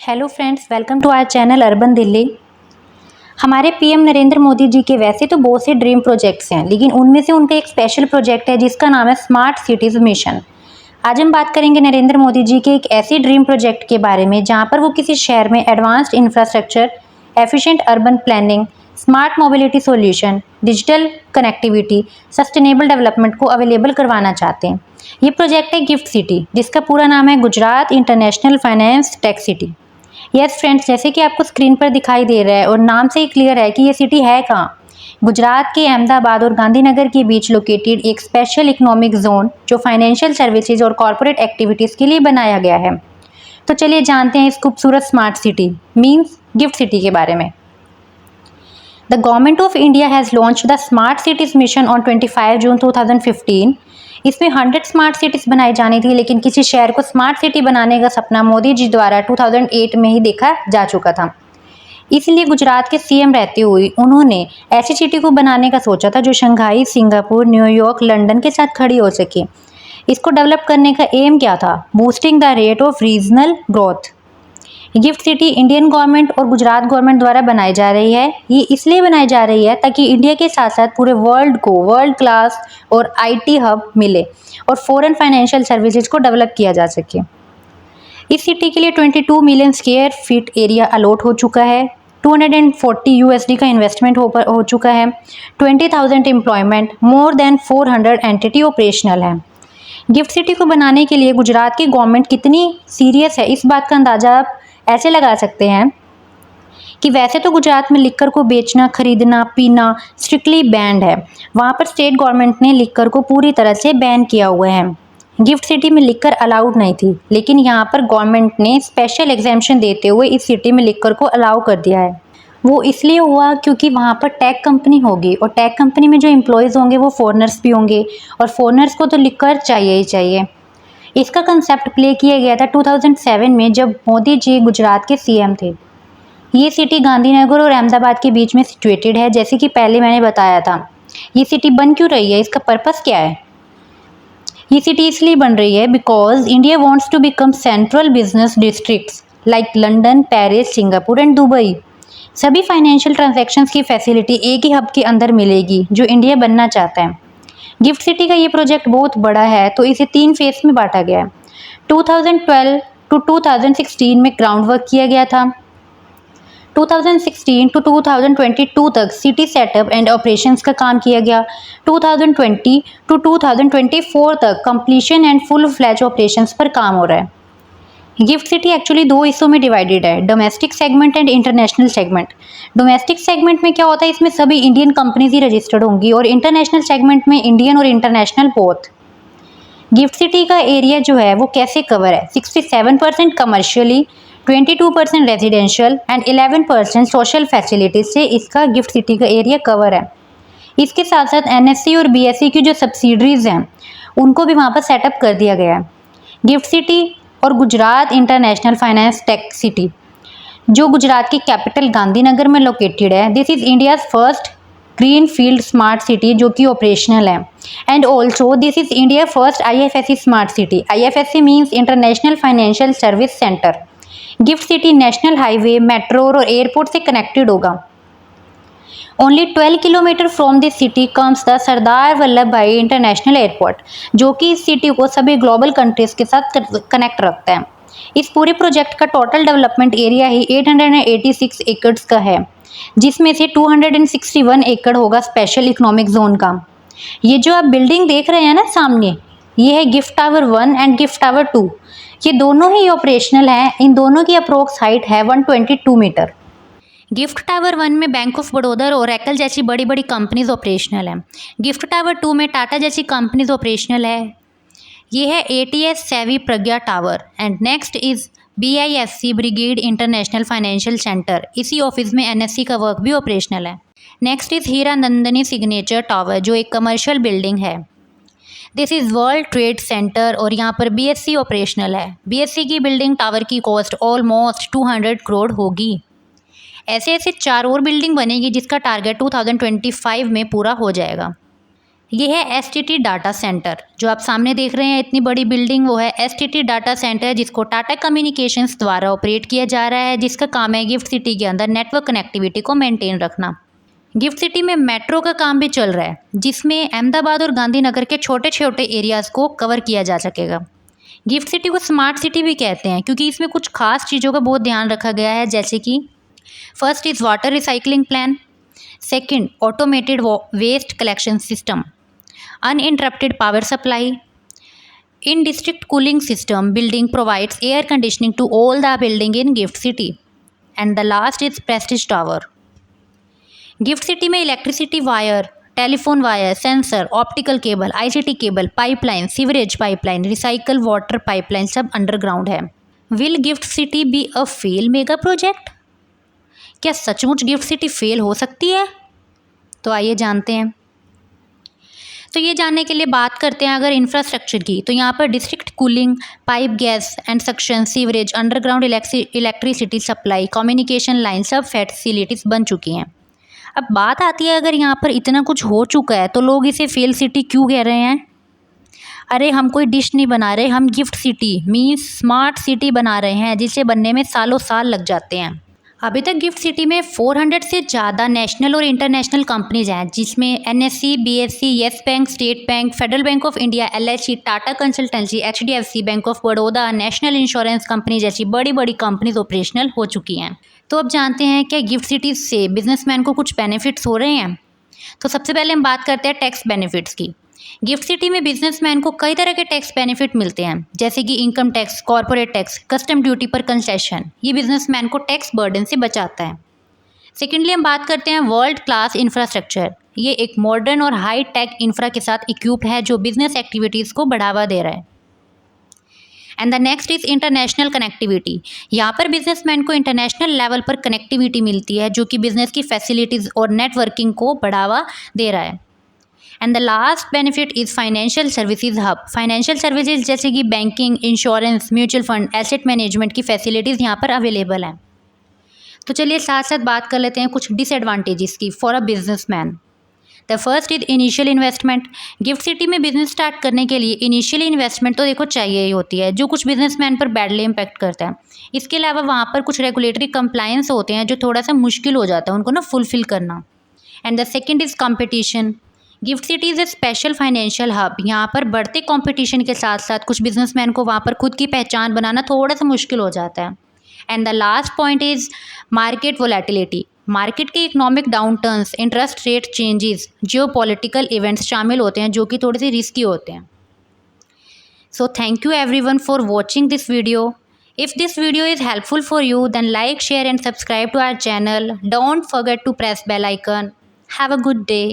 Hello friends, welcome to our channel urban Delhi. हमारे PM Narendra Modi ji के वैसे तो बहुत से ड्रीम प्रोजेक्ट्स हैं, लेकिन उनमें से उनका एक स्पेशल प्रोजेक्ट है जिसका नाम है स्मार्ट सिटीज़ मिशन। आज हम बात करेंगे नरेंद्र मोदी जी के एक ऐसी ड्रीम प्रोजेक्ट के बारे में जहां पर वो किसी शहर में advanced infrastructure, efficient urban planning, smart mobility solution, digital connectivity, sustainable development को अवेलेबल करवाना चाहते हैं। ये प्रोजेक्ट है गिफ्ट सिटी, जिसका पूरा नाम है Gujarat international finance tech city. Yes friends, जैसे कि आपको स्क्रीन पर दिखाई दे रहा है और नाम से ही क्लियर है कि ये सिटी है कहाँ। गुजरात के अहमदाबाद और गांधीनगर के बीच लोकेटेड एक स्पेशल इकोनॉमिक जोन जो फाइनेंशियल सर्विसेज और कॉर्पोरेट एक्टिविटीज़ के लिए बनाया गया है। तो चलिए जानते हैं इस खूबसूरत smart city means gift city के बारे में। The government of India has launch the smart cities mission on 25 जून 2015। इसमें 100 स्मार्ट सिटीज़ बनाई जानी थी, लेकिन किसी शहर को स्मार्ट सिटी बनाने का सपना मोदी जी द्वारा 2008 में ही देखा जा चुका था। इसलिए गुजरात के सीएम रहते हुए उन्होंने ऐसी सिटी को बनाने का सोचा था जो शंघाई, सिंगापुर, न्यूयॉर्क, लंदन के साथ खड़ी हो सके। इसको डेवलप करने का एम क्या था? Boosting the rate of regional growth. Gift city Indian government और गुजरात गवर्नमेंट द्वारा बनाई जा रही है। ये इसलिए बनाई जा रही है ताकि इंडिया के साथ साथ पूरे वर्ल्ड को वर्ल्ड क्लास और आईटी हब मिले और फॉरेन फाइनेंशियल सर्विसेज को डेवलप किया जा सके। इस सिटी के लिए 22 million square feet area allot हो चुका है। 240 यूएसडी का इन्वेस्टमेंट हो चुका है। 20,000 employment, more than 400 entity operational है। गिफ्ट सिटी को बनाने के लिए गुजरात की गवर्नमेंट कितनी सीरियस है, इस बात का अंदाज़ा आप ऐसे लगा सकते हैं कि वैसे तो गुजरात में लिक्कर को बेचना, खरीदना, पीना स्ट्रिक्टली बैंड है। वहाँ पर स्टेट गवर्नमेंट ने लिक्कर को पूरी तरह से बैन किया हुआ है। गिफ्ट सिटी में लिक्कर अलाउड नहीं थी, लेकिन यहाँ पर गवर्नमेंट ने स्पेशल एग्जेम्पशन देते हुए इस सिटी में लिक्कर को अलाउ कर दिया है। वो इसलिए हुआ क्योंकि वहाँ पर टेक कंपनी होगी और टेक कंपनी में जो एम्प्लॉयज़ होंगे वो फॉरेनर्स भी होंगे और फॉरेनर्स को तो लिक्कर चाहिए ही चाहिए। इसका कंसेप्ट प्ले किया गया था 2007 में जब मोदी जी गुजरात के सीएम थे। ये सिटी गांधीनगर और अहमदाबाद के बीच में सिचुएटेड है, जैसे कि पहले मैंने बताया था। ये सिटी बन क्यों रही है, इसका पर्पस क्या है? ये सिटी इसलिए बन रही है because India wants to become central business districts like London, Paris, Singapore and Dubai. सभी फाइनेंशियल ट्रांजैक्शंस की फैसिलिटी एक ही हब के अंदर मिलेगी जो इंडिया बनना चाहता है। गिफ्ट सिटी का ये प्रोजेक्ट बहुत बड़ा है, तो इसे 3 फेज में बांटा गया है। 2012 टू 2016 में ग्राउंड वर्क किया गया था। 2016 टू 2022 तक सिटी सेटअप एंड ऑपरेशंस का काम किया गया। 2020 टू 2024 तक completion and full fledge operations पर काम हो रहा है। गिफ्ट सिटी एक्चुअली 2 हिस्सों में डिवाइडेड है, domestic segment and international segment. Domestic segment में क्या होता है, इसमें सभी इंडियन कंपनीज ही रजिस्टर्ड होंगी और इंटरनेशनल सेगमेंट में इंडियन और इंटरनेशनल बोथ। गिफ्ट सिटी का एरिया जो है वो कैसे कवर है? 67% commercially, 22% residential and 11% social facilities से इसका गिफ्ट सिटी का एरिया कवर है। इसके साथ साथ एनएससी और बीएससी की जो सब्सिडरीज हैं उनको भी वहाँ पर सेटअप कर दिया गया है। गिफ्ट सिटी और Gujarat international finance tech city जो गुजरात की कैपिटल गांधीनगर में लोकेटेड है, this is India's first green field smart city जो कि ऑपरेशनल है। And also this is India first IFSC smart city. IFSC means international financial service centre. Gift city national highway, metro और airport से connected होगा। Only 12 kilometre from this city comes the Sardar Vallabh Bhai international airport, जो कि इस city को सभी global countries के साथ कनेक्ट रखता है। इस पूरे प्रोजेक्ट का टोटल डेवलपमेंट एरिया ही 886 एकड़ का है, जिसमें से 261 एकड़ होगा स्पेशल इकोनॉमिक जोन का। ये जो आप बिल्डिंग देख रहे हैं ना सामने, ये है gift tower 1 and gift tower 2। ये दोनों ही ऑपरेशनल हैं। इन दोनों की अप्रोक्स हाइट है 122 मीटर। गिफ्ट टावर 1 में बैंक ऑफ बड़ौदा और ओरेकल जैसी बड़ी बड़ी कंपनीज ऑपरेशनल हैं। गिफ्ट टावर 2 में टाटा जैसी कंपनीज ऑपरेशनल है। ये है ATS savvy Pragya tower and next is BIFC Brigade international financial centre. इसी ऑफिस में एनएससी का वर्क भी ऑपरेशनल है। Next is Hira Nandini signature tower जो एक कमर्शियल बिल्डिंग है। This is world trade centre और यहाँ पर बीएससी ऑपरेशनल है। बीएससी की बिल्डिंग टावर की कॉस्ट ऑलमोस्ट 200 करोड़ होगी। ऐसे ऐसे 4 और बिल्डिंग बनेगी जिसका टारगेट 2025 में पूरा हो जाएगा। ये है STT डाटा सेंटर। जो आप सामने देख रहे हैं इतनी बड़ी बिल्डिंग, वो है STT डाटा सेंटर, जिसको टाटा कम्युनिकेशंस द्वारा ऑपरेट किया जा रहा है, जिसका काम है गिफ्ट सिटी के अंदर नेटवर्क कनेक्टिविटी को मेंटेन रखना। गिफ्ट सिटी में मेट्रो का काम भी चल रहा है, जिसमें अहमदाबाद और गांधीनगर के छोटे छोटे एरियाज़ को कवर किया जा सकेगा। गिफ्ट सिटी को स्मार्ट सिटी भी कहते हैं, क्योंकि इसमें कुछ खास चीज़ों का बहुत ध्यान रखा गया है, जैसे कि first is water recycling plan, second automated waste collection system, uninterrupted power supply, in district cooling system building provides air conditioning to all the building in gift city, and the last is Prestige tower. Gift city में electricity wire, telephone wire, sensor, optical cable, ICT cable, pipeline, sewerage pipeline, recycle water pipeline सब underground है। Will gift city be a fail mega project? क्या सचमुच gift city fail हो सकती है? तो आइए जानते हैं। तो ये जानने के लिए बात करते हैं अगर इंफ्रास्ट्रक्चर की, तो यहाँ पर district cooling, pipe gas and suction, sewerage, underground electricity supply, communication line सब फैसिलिटीज़ बन चुकी हैं। अब बात आती है, अगर यहाँ पर इतना कुछ हो चुका है तो लोग इसे फेल सिटी क्यों कह रहे हैं? अरे हम कोई डिश नहीं बना रहे, हम gift city means smart city बना रहे हैं, जिसे बनने में सालों साल लग जाते हैं। अभी तक गिफ्ट सिटी में 400 से ज़्यादा नेशनल और इंटरनेशनल कंपनीज हैं, जिसमें NSE, BSE, yes bank, state bank, federal bank of India, LIC, Tata consultancy, HDFC, bank of Baroda, national insurance company जैसी बड़ी बड़ी कंपनीज ऑपरेशनल हो चुकी हैं। तो अब जानते हैं क्या गिफ्ट सिटीज़ से बिजनेसमैन को कुछ बेनिफिट्स हो रहे हैं। तो सबसे पहले हम बात करते हैं टैक्स बेनिफिट्स की। गिफ्ट सिटी में बिजनेसमैन को कई तरह के टैक्स बेनिफिट मिलते हैं, जैसे कि income tax, corporate tax, custom duty पर कंसेशन। ये बिजनेसमैन को टैक्स बर्डन से बचाता है। सेकेंडली हम बात करते हैं वर्ल्ड क्लास इंफ्रास्ट्रक्चर। ये एक मॉडर्न और हाई टेक इंफ्रा के साथ इक्विप है, जो बिजनेस एक्टिविटीज़ को बढ़ावा दे रहा है। And the next is international connectivity. यहाँ पर बिजनेसमैन को इंटरनेशनल लेवल पर कनेक्टिविटी मिलती है, जो कि बिजनेस की फैसिलिटीज़ और नेटवर्किंग को बढ़ावा दे रहा है। And the last benefit is financial services hub. Financial services जैसे कि banking, insurance, mutual fund, asset management की फैसिलिटीज़ यहाँ पर अवेलेबल हैं। तो चलिए साथ साथ बात कर लेते हैं कुछ डिसएडवांटेजेस की for a businessman. The first is initial investment. Gift city में बिजनेस स्टार्ट करने के लिए इनिशियल इन्वेस्टमेंट तो देखो चाहिए ही होती है, जो कुछ बिजनेसमैन पर बैडली इम्पैक्ट करता है। इसके अलावा वहाँ पर कुछ रेगुलेटरी कंप्लायंस होते हैं, जो थोड़ा सा मुश्किल हो जाता है उनको ना फुलफिल करना। And the second is competition. Gift city is a special financial hub. यहाँ पर बढ़ते कंपटीशन के साथ साथ कुछ बिजनेसमैन को वहाँ पर खुद की पहचान बनाना थोड़ा सा मुश्किल हो जाता है। And the last point is market volatility. Market के economic downturns, interest rate changes, geopolitical events शामिल होते हैं, जो कि थोड़े से रिस्की होते हैं। So thank you everyone for watching this video. If this video is helpful for you, then like, share and subscribe to our channel. Don't forget to press bell icon. Have a good day.